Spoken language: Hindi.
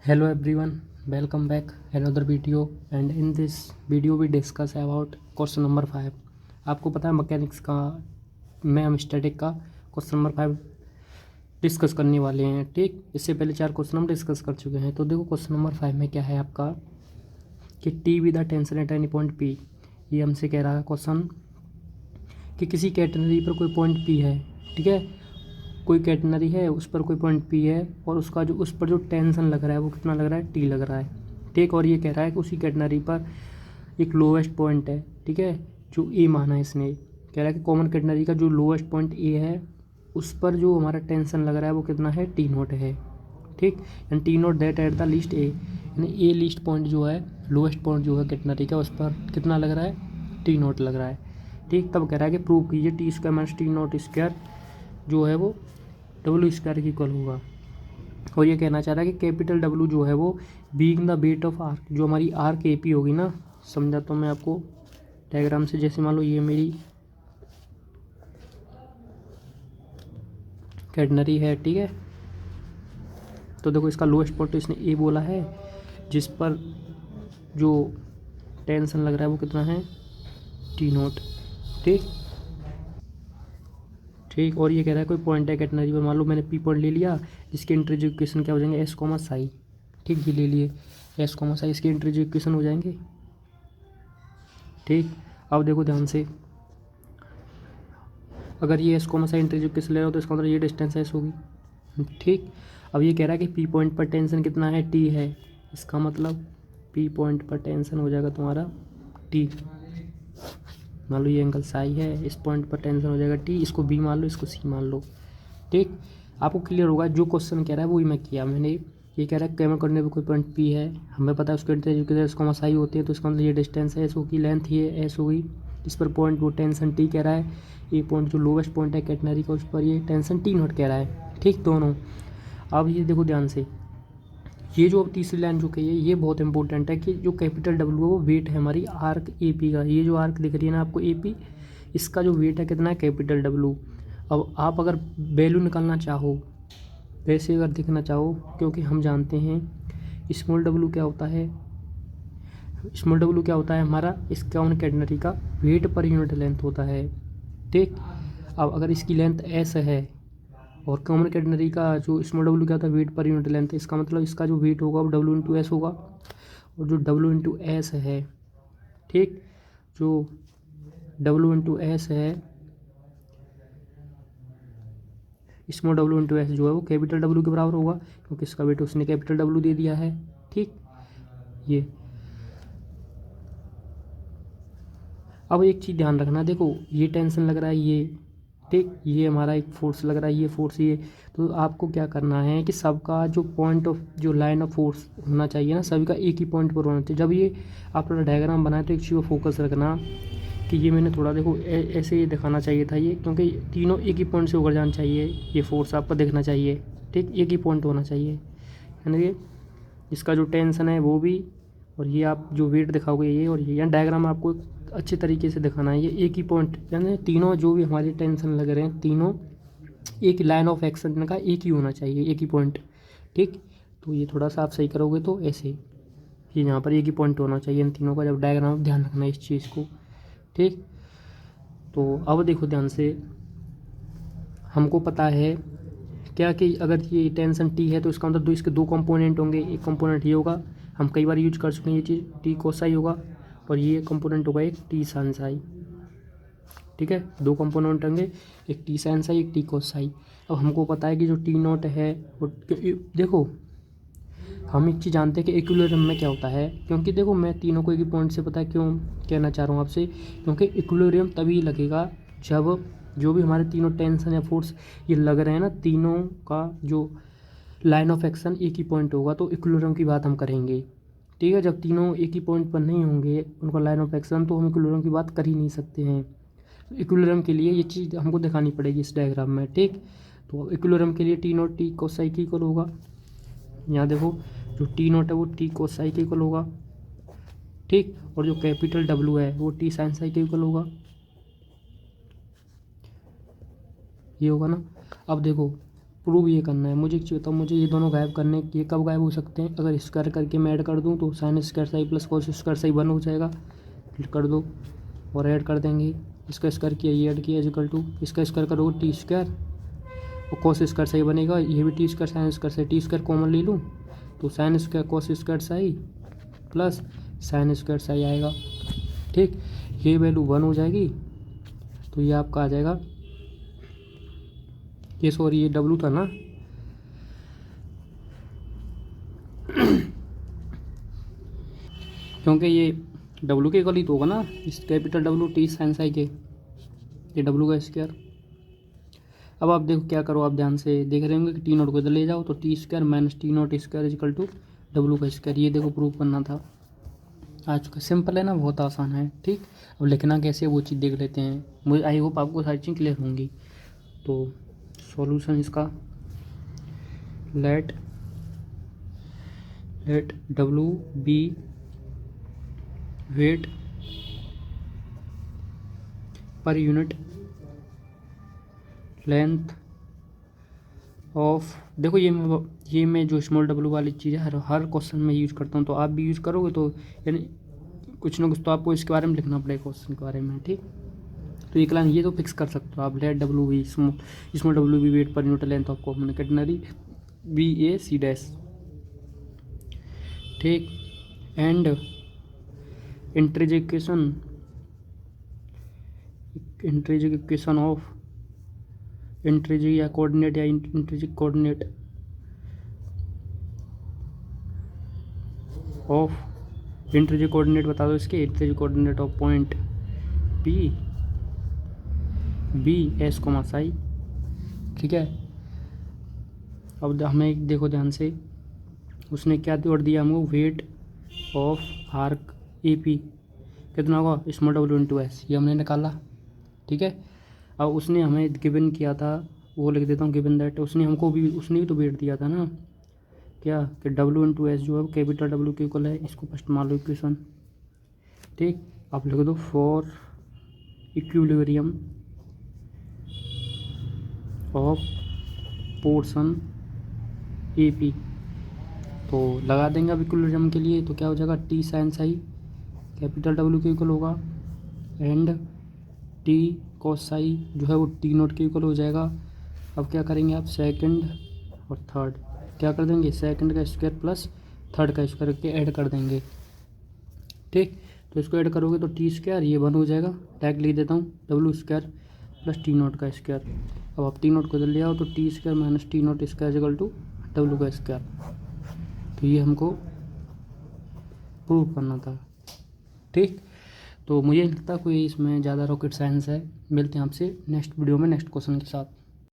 Hello everyone, welcome back another video and in this video we discuss about question number 5। आपको पता है मैकेनिक्स का में हम स्टैटिक का क्वेश्चन नंबर 5 डिस्कस करने वाले हैं। ठीक, इससे पहले 4 क्वेश्चन हम डिस्कस कर चुके हैं। तो देखो क्वेश्चन नंबर 5 में क्या है आपका कि T with the tension at any point P. ये हमसे कह रहा है क्वेश्चन कि किसी कैटेनरी पर कोई पॉइंट पी है। ठीक है, कोई कैटेनरी है, उस पर कोई पॉइंट पी है और उसका जो उस पर जो टेंशन लग रहा है वो कितना लग रहा है, टी लग रहा है। ठीक, और ये कह रहा है कि उसी कैटेनरी पर एक लोवेस्ट पॉइंट है। ठीक है, जो ए माना है इसने, कह रहा है कि कॉमन कैटेनरी का जो लोवेस्ट पॉइंट ए है उस पर जो हमारा टेंशन लग रहा है वो कितना है, टी नोट है। ठीक, and T note that at the least A, यानी ए लीस्ट पॉइंट जो है, लोवेस्ट पॉइंट जो है कैटेनरी का, उस पर कितना लग रहा है, टी नोट लग रहा है। ठीक, तब कह रहा है कि प्रूव कीजिए T square minus T naught square जो है वो डब्ल्यू स्क्वायर की इक्वल होगा। और ये कहना चाह रहा है कि कैपिटल डब्ल्यू जो है वो being the weight of arc, जो हमारी आर्क ए पी होगी ना, समझाता हूँ मैं आपको डायग्राम से। जैसे मान लो ये मेरी कैटेनरी है, ठीक है, तो देखो इसका लोएस्ट पॉइंट तो इसने ए बोला है, जिस पर जो टेंशन लग रहा है वो कितना है, टी नोट। ठीक ठीक, और ये कह रहा है कोई पॉइंट है कैटेनरी पर, मान लो मैंने पी पॉइंट ले लिया, इसके इंटीजर इक्वेशन क्या हो जाएंगे, एस कॉमा साई। ठीक, ये ले लिए एस कॉमा साई, इसके इंटीजर इक्वेशन हो जाएंगे। ठीक, अब देखो ध्यान से, अगर ये S comma Sai integer equation ले रहा हो तो इसका मतलब ये डिस्टेंस एस होगी। ठीक, अब ये कह रहा है कि पी पॉइंट पर टेंशन कितना है, टी है। इसका मतलब पी पॉइंट पर टेंशन हो जाएगा तुम्हारा टी। मान लो ये एंगल साई है, इस पॉइंट पर टेंशन हो जाएगा टी, इसको बी मान लो, इसको सी मान लो। ठीक, आपको क्लियर होगा जो क्वेश्चन कह रहा है वही मैं किया मैंने। ये कह रहा है कैमरा करने पर कोई पॉइंट पी है, हमें पता है उसके इंटीजर इसको मसाई होती है, तो इसका मतलब ये डिस्टेंस एस होगी, लेंथ ये एस होगी, इस पर पॉइंट वो टेंशन टी कह रहा है। ये पॉइंट जो लोवेस्ट पॉइंट है कैटेनरी का, उस पर ये टेंशन टी नॉट कह रहा है। ठीक, दोनों। अब ये देखो ध्यान से, ये जो अब तीसरी लाइन जो कही है ये बहुत इंपॉर्टेंट है कि जो कैपिटल डब्ल्यू है वो वेट है हमारी आर्क ए पी का। ये जो आर्क दिख रही है ना आपको ए पी, इसका जो वेट है कितना है, कैपिटल डब्ल्यू। अब आप अगर वैल्यू निकालना चाहो, वैसे अगर देखना चाहो, क्योंकि हम जानते हैं स्मॉल डब्ल्यू क्या होता है, स्मॉल डब्ल्यू क्या होता है हमारा, इस कॉमन कैटेनरी का वेट पर यूनिट लेंथ होता है। ठीक, अब अगर इसकी लेंथ एस है और कॉमन कैटेनरी का जो स्मॉल डब्ल्यू क्या होता है, वेट पर यूनिट लेंथ, इसका मतलब इसका जो वेट होगा वो डब्ल्यू इंटू एस होगा। और जो डब्ल्यू इंटू एस है, ठीक, जो डब्ल्यू इंटू एस है, स्मॉल डब्ल्यू इंटू एस जो है वो कैपिटल डब्ल्यू के बराबर होगा, क्योंकि इसका वेट उसने कैपिटल डब्ल्यू दे दिया है। ठीक, ये अब एक चीज़ ध्यान रखना, देखो ये टेंशन लग रहा है ये, ठीक, ये हमारा एक फोर्स लग रहा है, ये फोर्स ये। तो आपको क्या करना है कि सबका जो पॉइंट ऑफ जो लाइन ऑफ फोर्स होना चाहिए ना, सभी का एक ही पॉइंट पर होना चाहिए। जब ये आप थोड़ा डायग्राम बनाए तो एक चीज़ को फोकस रखना कि ये मैंने थोड़ा देखो ऐसे ये दिखाना चाहिए था ये, क्योंकि तीनों एक ही पॉइंट से उभर जाना चाहिए, ये फोर्स आपको देखना चाहिए। ठीक, एक ही पॉइंट होना चाहिए, यानी कि इसका जो टेंशन है वो भी, और ये आप जो वेट दिखाओगे ये, और ये यहाँ डायग्राम आपको अच्छे तरीके से दिखाना है। ये एक ही पॉइंट, यानी तीनों जो भी हमारे टेंशन लग रहे हैं तीनों एक लाइन ऑफ एक्शन का एक ही होना चाहिए, एक ही पॉइंट। ठीक, तो ये थोड़ा सा आप सही करोगे तो ऐसे ये यहाँ पर एक ही पॉइंट होना चाहिए इन तीनों का, जब डायग्राम ध्यान रखना है इस चीज़ को। ठीक, तो अब देखो ध्यान से, हमको पता है क्या कि अगर ये टेंशन टी है तो इसका मतलब इसके दो कंपोनेंट होंगे। एक कंपोनेंट ये होगा, हम कई बार यूज कर चुके हैं ये चीज़, टी कोसाई होगा, और ये कंपोनेंट होगा एक टी साइन साई। ठीक है, दो कंपोनेंट होंगे, एक टी साइन साई, एक टी कोसाई। अब हमको पता है कि जो टी नोट है वो, देखो हम एक चीज़ जानते हैं कि इक्विलिब्रियम में क्या होता है, क्योंकि देखो मैं तीनों को एक ही पॉइंट से पता है क्यों कहना चाह रहा हूँ आपसे, क्योंकि इक्विलिब्रियम तभी लगेगा जब जो भी हमारे तीनों टेंशन या फोर्स ये लग रहे हैं ना, तीनों का जो लाइन ऑफ एक्शन एक ही पॉइंट होगा, तो इक्विलिब्रियम की बात हम करेंगे। ठीक है, जब तीनों एक ही पॉइंट पर नहीं होंगे उनका लाइन ऑफ एक्शन, तो हम इक्विलिब्रियम की बात कर ही नहीं सकते हैं। इक्विलिब्रियम के लिए ये चीज़ हमको दिखानी पड़ेगी इस डायग्राम में। ठीक, तो इक्विलिब्रियम के लिए टी नोट टी कोसाई की इक्वल होगा। यहाँ देखो जो टी नोट है वो टी कोसाई के इक्वल होगा। ठीक, और जो कैपिटल डब्ल्यू है वो टी साइन साई के इक्वल होगा, ये होगा ना। अब देखो प्रूव ये करना है। मुझे चाहिए तो मुझे ये दोनों गायब करने, ये कब गायब हो सकते हैं, अगर स्क्वायर करके मैं ऐड कर दूँ तो sine square Sai plus cos square Sai 1 हो जाएगा, कर दो और ऐड कर देंगे। इसका स्क्वायर किया, ये ऐड किया, इक्वल टू इसका स्क्वायर करोगे टी स्क्वायर और कॉस स्क्वायर साई बनेगा, ये भी T square sine square Sai, T square common ले लूँ तो sine square cos square Sai plus sine square Sai आएगा। ठीक, ये वैल्यू 1 हो जाएगी तो ये आपका आ जाएगा, ये सॉरी ये डब्लू था ना, क्योंकि ये डब्लू के इक्वल ही तो होगा ना, इस capital W T sine psi के, ये डब्लू का स्क्वायर। अब आप देखो क्या करो, आप ध्यान से देख रहे होंगे कि टी नोट को इधर ले जाओ तो T square minus T naught square equal to W का स्क्वायर। ये देखो प्रूव करना था, आ चुका, सिंपल है ना, बहुत आसान है। ठीक, अब लिखना कैसे वो चीज़ देख लेते हैं। मुझे आई होप आपको सारी चीज़ क्लियर होंगी। तो सॉल्यूशन इसका, let W B weight per unit length of, देखो ये मैं जो स्मॉल डब्लू वाली चीज़ है हर क्वेश्चन में यूज करता हूँ, तो आप भी यूज करोगे तो यानी कुछ ना कुछ तो आपको इसके बारे में लिखना पड़ेगा क्वेश्चन के बारे में। ठीक, तो एक लाइन ये तो फिक्स कर सकते हो आप, let W B small W B weight per unit length of common catenary B A C dash. ठीक, and intrinsic equation of intrinsic या कोऑर्डिनेट या intrinsic coordinate of intrinsic coordinate बता दो इसके, intrinsic coordinate of point P B S comma psi. ठीक है, अब हमें देखो ध्यान से, उसने क्या जोड़ दिया हमको, weight of arc A P कितना होगा स्मॉल डब्ल्यू इंटू एस, ये हमने निकाला। ठीक है, अब उसने हमें गिवन किया था, वो लिख देता हूँ, गिवन दैट उसने भी तो वेट दिया था ना, क्या कि डब्ल्यू इंटू एस जो है कैपिटल डब्ल्यू के इक्वल है, इसको फर्स्ट मान लो इक्वेशन। ठीक, आप लिख दो for equilibrium of portion A P, तो लगा देंगे अब इक्विलिब्रियम के लिए, तो क्या हो जाएगा T sine psi capital W के इक्वल होगा एंड टी कॉस साई जो है वो टी नोट के इक्वल हो जाएगा। अब क्या करेंगे आप, सेकंड और थर्ड क्या कर देंगे, सेकंड का स्क्वायर प्लस थर्ड का स्क्वायर के ऐड कर देंगे। ठीक, तो इसको ऐड करोगे तो टी स्क्वायर ये 1 हो जाएगा, टैग लिख देता हूँ W square plus T naught का स्क्वायर। अब आप टी नोट को इधर ले आओ तो T square minus T naught square equal to W का स्क्वायर। तो ये हमको प्रूव करना था। ठीक, तो मुझे नहीं लगता कोई इसमें ज़्यादा रॉकेट साइंस है। मिलते हैं आपसे नेक्स्ट वीडियो में नेक्स्ट क्वेश्चन के साथ।